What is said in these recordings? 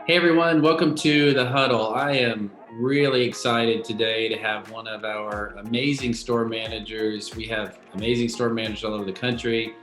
Hey everyone, welcome to the Huddle. I am really excited today to have one of our amazing store managers. We have amazing store managers all over the country,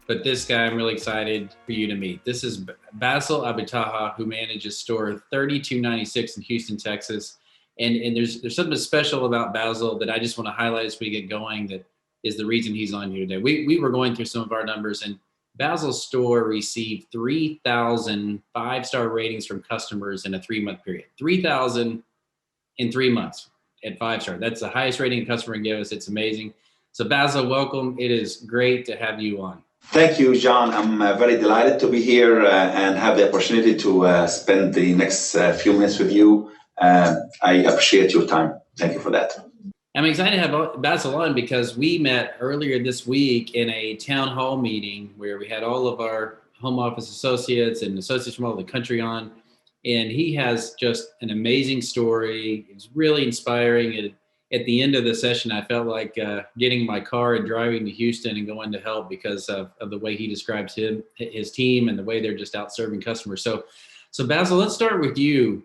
but this guy I'm really excited for you to meet. This is Bassel Aboutaha, who manages store 3296 in Houston, Texas. And there's something special about Bassel that I just want to highlight as we get going that is the reason he's on here today. We were going through some of our numbers, and Basils Store received 3,000 five-star ratings from customers in a 3-month period. 3,000 in 3 months at 5-star. That's the highest rating a customer can give us. It's amazing. So Bassel, welcome. It is great to have you on. Thank you, John. I'm very delighted to be here and have the opportunity to spend the next few minutes with you. I appreciate your time. Thank you for that. I'm excited to have Bassel on because we met earlier this week in a town hall meeting where we had all of our home office associates and associates from all over the country on. And he has just an amazing story. It's really inspiring. And at the end of the session, I felt like getting in my car and driving to Houston and going to help because of the way he describes his team and the way they're just out serving customers. So Bassel, let's start with you.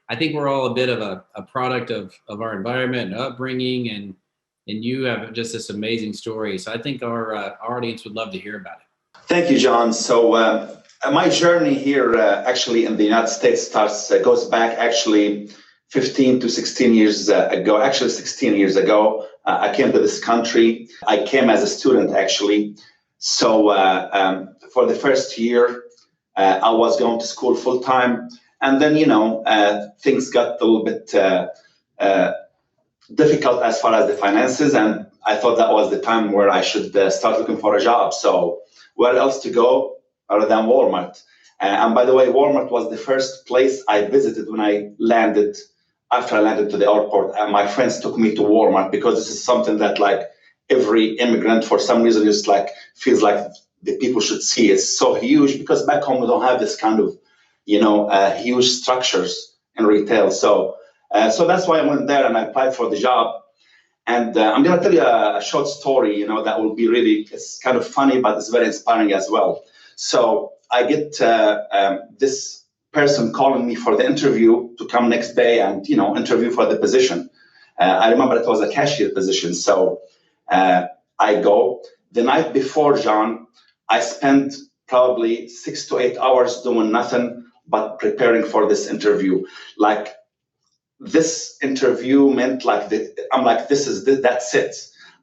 I think we're all a bit of a product of our environment and upbringing, and you have just this amazing story. So I think our audience would love to hear about it. Thank you, John. So my journey here actually in the United States goes back actually 15 to 16 years ago. Actually, 16 years ago, I came to this country. I came as a student, actually. So for the first year, I was going to school full time. And then, things got a little bit difficult as far as the finances. And I thought that was the time where I should start looking for a job. So where else to go other than Walmart? And by the way, Walmart was the first place I visited when I landed. After I landed to the airport, my friends took me to Walmart because this is something that like every immigrant for some reason just like feels like the people should see. It's so huge because back home we don't have this kind of huge structures in retail. So that's why I went there and I applied for the job. And I'm going to tell you a short story, that will be really, it's kind of funny, but it's very inspiring as well. So I get this person calling me for the interview to come next day and, interview for the position. I remember it was a cashier position. So I go. The night before, John, I spent probably 6 to 8 hours doing nothing but preparing for this interview. Like this interview meant like I'm like, that's it.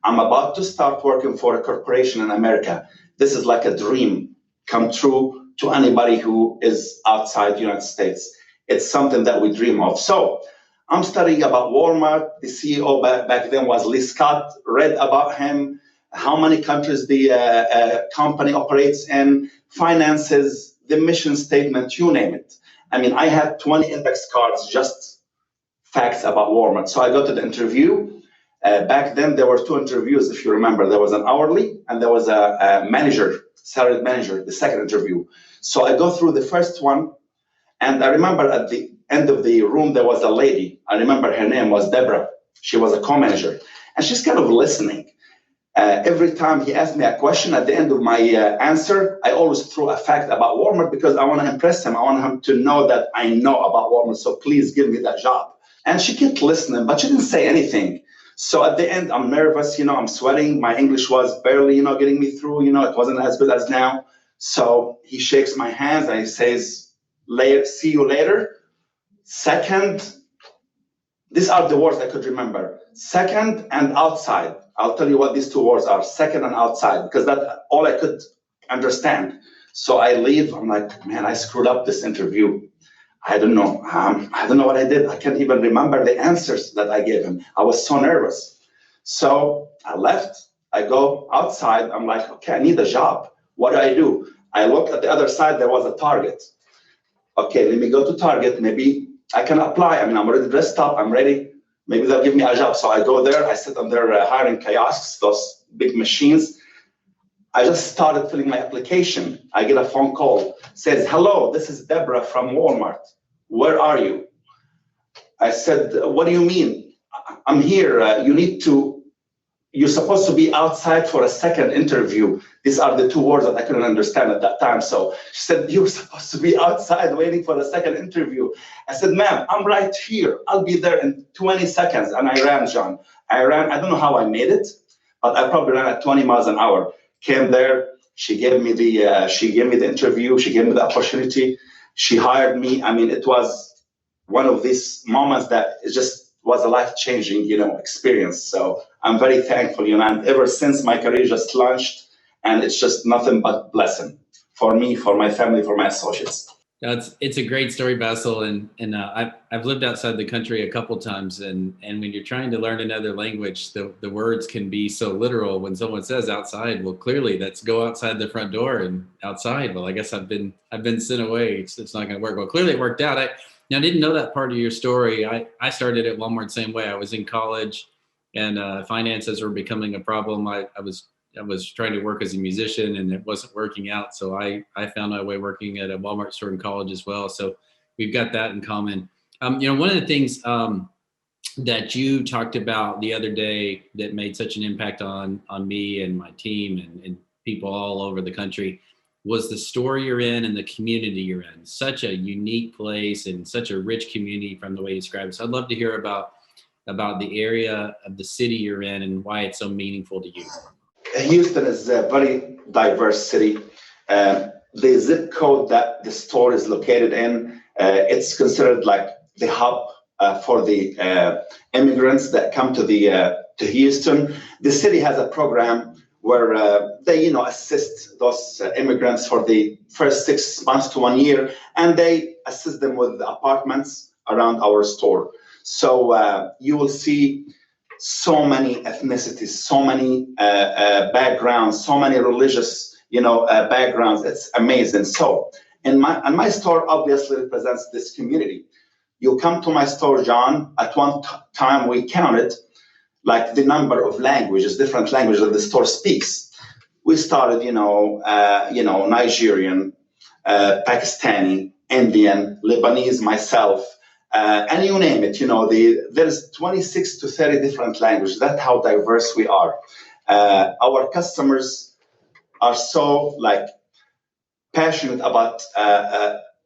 I'm about to start working for a corporation in America. This is like a dream come true to anybody who is outside the United States. It's something that we dream of. So I'm studying about Walmart. The CEO back then was Lee Scott. Read about him, how many countries the company operates in, finances, the mission statement, you name it. I mean, I had 20 index cards, just facts about Walmart. So I go to the interview. Back then, there were 2 interviews, if you remember. There was an hourly and there was a manager, salaried manager, the second interview. So I go through the first one, and I remember at the end of the room, there was a lady. I remember her name was Deborah. She was a co-manager, and she's kind of listening. Every time he asked me a question, at the end of my answer, I always threw a fact about Walmart because I want to impress him. I want him to know that I know about Walmart, so please give me that job. And she kept listening, but she didn't say anything. So at the end, I'm nervous, I'm sweating. My English was barely, getting me through, it wasn't as good as now. So he shakes my hands and he says, see you later. Second, these are the words I could remember. Second and outside. I'll tell you what these 2 words are, second and outside, because that's all I could understand. So I leave. I'm like, man, I screwed up this interview. I don't know. I don't know what I did. I can't even remember the answers that I gave him. I was so nervous. So I left. I go outside. I'm like, okay, I need a job. What do? I look at the other side. There was a Target. Okay, let me go to Target. Maybe I can apply. I mean, I'm already dressed up. I'm ready. Maybe they'll give me a job. So I go there. I sit on their hiring kiosks, those big machines. I just started filling my application. I get a phone call. Says, hello, this is Deborah from Walmart. Where are you? I said, what do you mean? I'm here. You need to you're supposed to be outside for a second interview. These are the two words that I couldn't understand at that time. So she said, you're supposed to be outside waiting for a second interview. I said, ma'am, I'm right here. I'll be there in 20 seconds. And I ran, John. I ran. I don't know how I made it, but I probably ran at 20 miles an hour. Came there. She gave me the interview. She gave me the opportunity. She hired me. I mean, it was one of these moments that it just was a life-changing, experience. So I'm very thankful, and ever since my career just launched, and it's just nothing but blessing for me, for my family, for my associates. It's a great story, Bassel, and I've lived outside the country a couple times, and when you're trying to learn another language, the words can be so literal. When someone says outside, well, clearly that's go outside the front door, and outside, well, I guess I've been sent away. It's not going to work. Well, clearly it worked out. I didn't know that part of your story. I started at Walmart the same way. I was in college, and finances were becoming a problem. I was trying to work as a musician, and it wasn't working out. So I found my way working at a Walmart store in college as well. So we've got that in common. One of the things that you talked about the other day that made such an impact on me and my team and people all over the country was the store you're in and the community you're in. Such a unique place and such a rich community from the way you described it. So I'd love to hear about the area of the city you're in and why it's so meaningful to you. Houston is a very diverse city. The zip code that the store is located in, it's considered like the hub for the immigrants that come to Houston. The city has a program where they, assist those immigrants for the first 6 months to 1 year, and they assist them with apartments around our store. So you will see so many ethnicities, so many backgrounds, so many religious, backgrounds. It's amazing. So, and my store obviously represents this community. You come to my store, John. At one time, we counted like the number of languages, different languages that the store speaks. We started, Nigerian, Pakistani, Indian, Lebanese, myself. And you name it, there's 26 to 30 different languages. That's how diverse we are. Our customers are so passionate about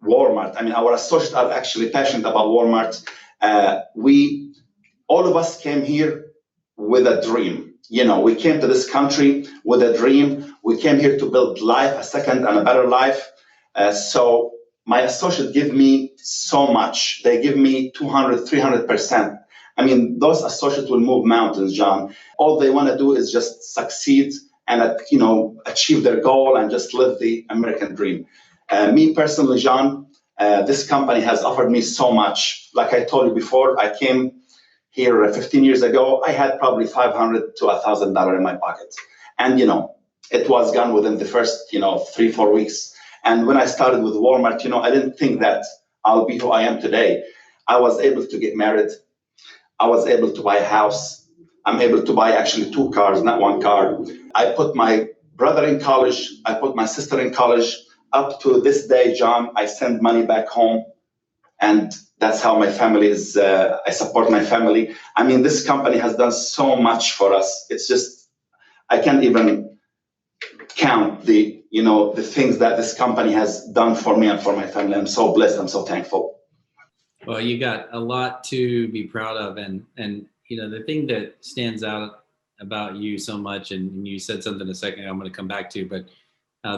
Walmart. I mean, our associates are actually passionate about Walmart. All of us came here with a dream. We came to this country with a dream. We came here to build life, a second and a better life. So my associates give me so much. They give me 200, 300%. I mean, those associates will move mountains, John. All they want to do is just succeed and, achieve their goal and just live the American dream. Me personally, John, this company has offered me so much. Like I told you before, I came here 15 years ago. I had probably $500 to $1,000 in my pocket. And, it was gone within the first, 3-4 weeks. And when I started with Walmart, I didn't think that I'll be who I am today. I was able to get married. I was able to buy a house. I'm able to buy actually 2 cars, not 1 car. I put my brother in college. I put my sister in college. Up to this day, John, I send money back home. And that's how my family is. I support my family. I mean, this company has done so much for us. It's just, I can't even count the things that this company has done for me and for my family. I'm so blessed. I'm so thankful. Well, you got a lot to be proud of. And the thing that stands out about you so much, and you said something a second ago I'm going to come back to, but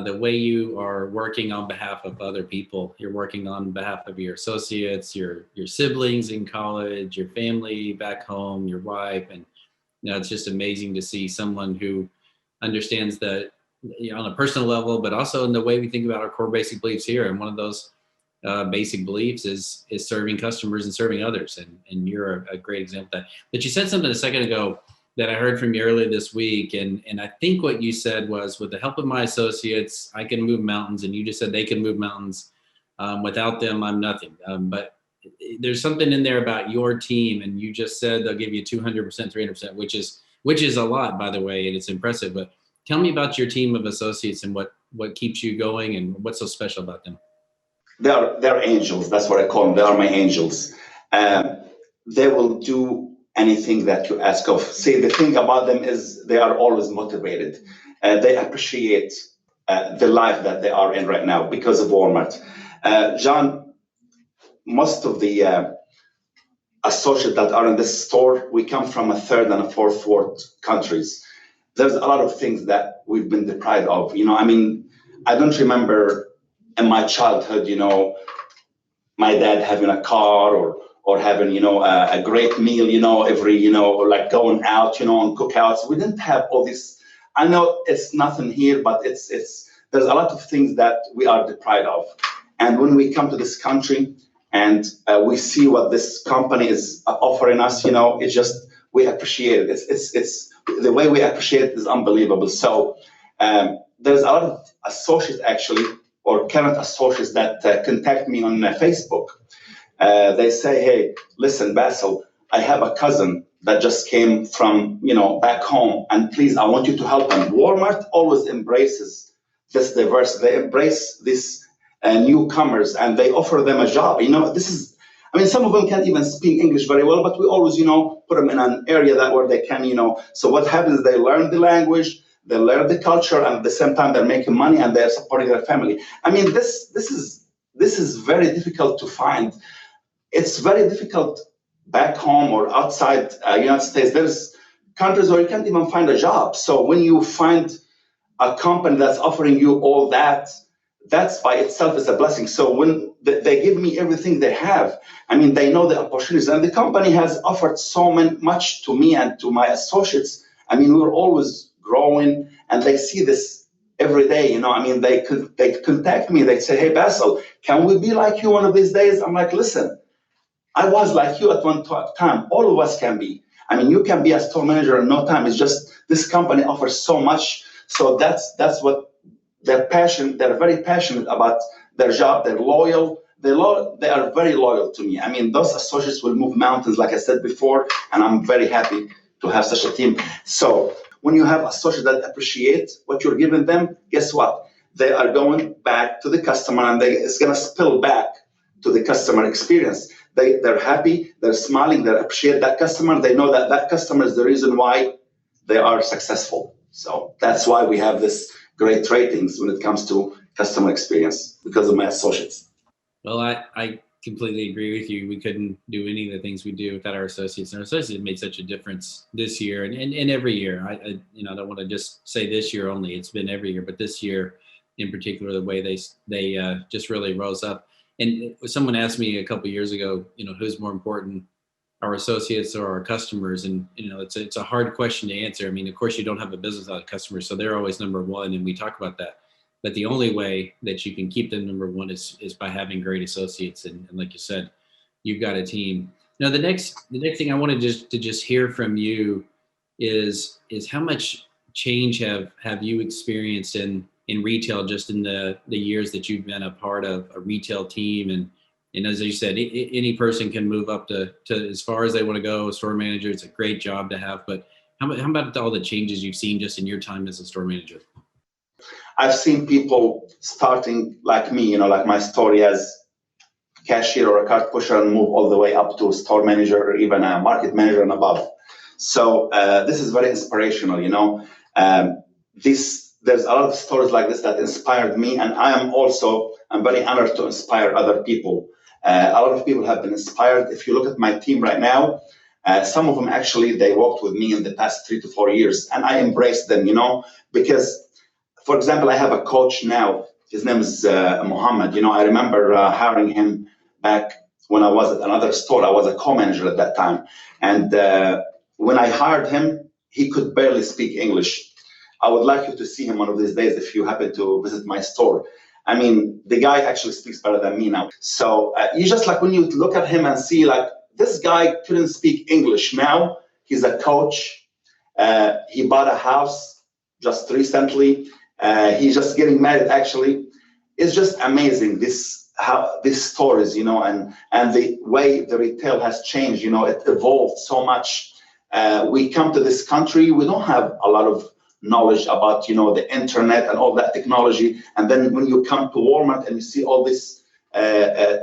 the way you are working on behalf of other people, you're working on behalf of your associates, your siblings in college, your family back home, your wife. And, it's just amazing to see someone who understands that, on a personal level, but also in the way we think about our core basic beliefs here. And one of those basic beliefs is serving customers and serving others. And you're a great example of that. But you said something a second ago that I heard from you earlier this week. And I think what you said was, with the help of my associates, I can move mountains. And you just said they can move mountains. Without them, I'm nothing. But there's something in there about your team. And you just said they'll give you 200%, 300%, which is a lot, by the way, and it's impressive. But tell me about your team of associates and what keeps you going and what's so special about them. They're angels. That's what I call them. They are my angels. They will do anything that you ask of. See, the thing about them is they are always motivated. They appreciate the life that they are in right now because of Walmart. John, most of the associates that are in this store, we come from a third and a fourth world countries. There's a lot of things that we've been deprived of. I mean, I don't remember in my childhood, my dad having a car or having, a great meal, every, like going out, on cookouts. We didn't have all this. I know it's nothing here, but there's a lot of things that we are deprived of. And when we come to this country and we see what this company is offering us, it's just, we appreciate it. It's the way we appreciate it is unbelievable. So there's a lot of associates actually, or current associates that contact me on Facebook. They say, hey, listen, Bassel, I have a cousin that just came from, back home, and please, I want you to help him. Walmart always embraces this diversity. They embrace these newcomers, and they offer them a job. Some of them can't even speak English very well, but we always, put them in an area where they can, So what happens is they learn the language, they learn the culture, and at the same time they're making money and they're supporting their family. This is very difficult to find. It's very difficult back home or outside United States. There's countries where you can't even find a job. So when you find a company that's offering you all that, that's by itself is a blessing. So when they give me everything they have, they know the opportunities, and the company has offered so much to me and to my associates. We're always growing, and they see this every day. They contact me. They say, hey, Bassel, can we be like you one of these days? I'm like, listen, I was like you at one time. All of us can be. You can be a store manager in no time. It's just this company offers so much. So that's what they're passionate. They're very passionate about their job. They're loyal. They are very loyal to me. Those associates will move mountains, like I said before, and I'm very happy to have such a team. So when you have associates that appreciate what you're giving them, guess what? They are going back to the customer, and it's going to spill back to the customer experience. They're happy, they're smiling, they appreciate that customer. They know that customer is the reason why they are successful. So that's why we have this great ratings when it comes to customer experience, because of my associates. Well, I completely agree with you. We couldn't do any of the things we do without our associates, and our associates made such a difference this year and every year. I don't want to just say this year only. It's been every year, but this year in particular, the way they just really rose up. And someone asked me a couple of years ago, who's more important, our associates or our customers? And it's a hard question to answer. Of course, you don't have a business without customers, so they're always number one, and we talk about that. But the only way that you can keep them number one is by having great associates. And like you said, you've got a team. Now, the next thing I wanted to just hear from you is how much change have you experienced in retail just in the years that you've been a part of a retail team? And as you said, any person can move up to as far as they want to go. Store manager, it's a great job to have. But how about all the changes you've seen just in your time as a store manager? I've seen people starting like me, like my story as cashier or a cart pusher, and move all the way up to a store manager or even a market manager and above. So this is very inspirational, There's a lot of stories like this that inspired me, and I'm very honored to inspire other people. A lot of people have been inspired. If you look at my team right now, some of them actually, they worked with me in the past 3 to 4 years, and I embraced them, because, for example, I have a coach now. His name is Muhammad. I remember hiring him back when I was at another store. I was a co-manager at that time. And when I hired him, he could barely speak English. I would like you to see him one of these days if you happen to visit my store. The guy actually speaks better than me now. So you just when you look at him and see this guy couldn't speak English. Now he's a coach. He bought a house just recently. He's just getting married actually. It's just amazing how these stories, and the way the retail has changed. It evolved so much. We come to this country, we don't have a lot of knowledge about the internet and all that technology, and then when you come to Walmart and you see all these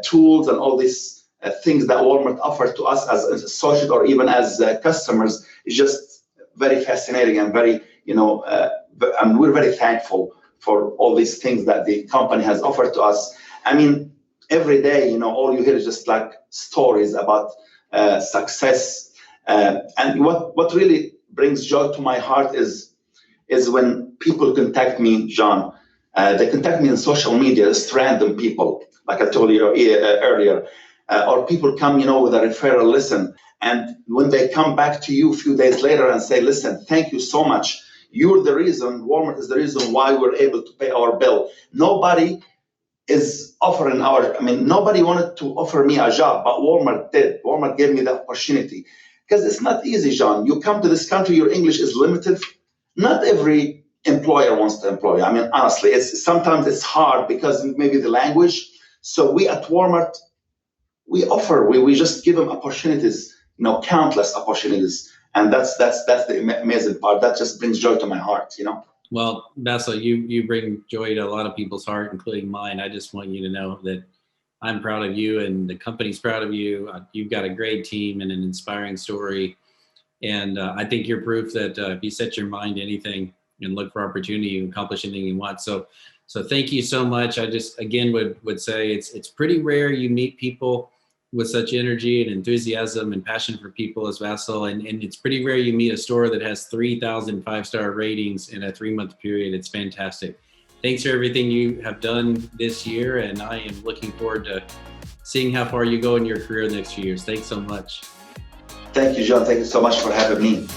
tools and all these things that Walmart offered to us as associates or even as customers is just very fascinating and very, and we're very thankful for all these things that the company has offered to us. I mean, every day, all you hear is just like stories about success. And what really brings joy to my heart is when people contact me, John. They contact me on social media, just random people, like I told you earlier, or people come, with a referral. Listen, and when they come back to you a few days later and say, "Listen, thank you so much. You're the reason. Walmart is the reason why we're able to pay our bill." Nobody is offering nobody wanted to offer me a job, but Walmart did. Walmart gave me the opportunity. Because it's not easy, John. You come to this country, your English is limited. Not every employer wants to employ you. I mean, honestly, sometimes it's hard because maybe the language. So we at Walmart, we just give them opportunities, countless opportunities. And that's the amazing part. That just brings joy to my heart, Well, Bassel, you bring joy to a lot of people's heart, including mine. I just want you to know that I'm proud of you and the company's proud of you. You've got a great team and an inspiring story. And I think you're proof that if you set your mind to anything and look for opportunity, you accomplish anything you want. So thank you so much. I just, again, would say it's pretty rare you meet people with such energy and enthusiasm and passion for people as Bassel. And it's pretty rare you meet a store that has 3,000 5-star ratings in a 3-month period. It's fantastic. Thanks for everything you have done this year. And I am looking forward to seeing how far you go in your career the next few years. Thanks so much. Thank you, John. Thank you so much for having me.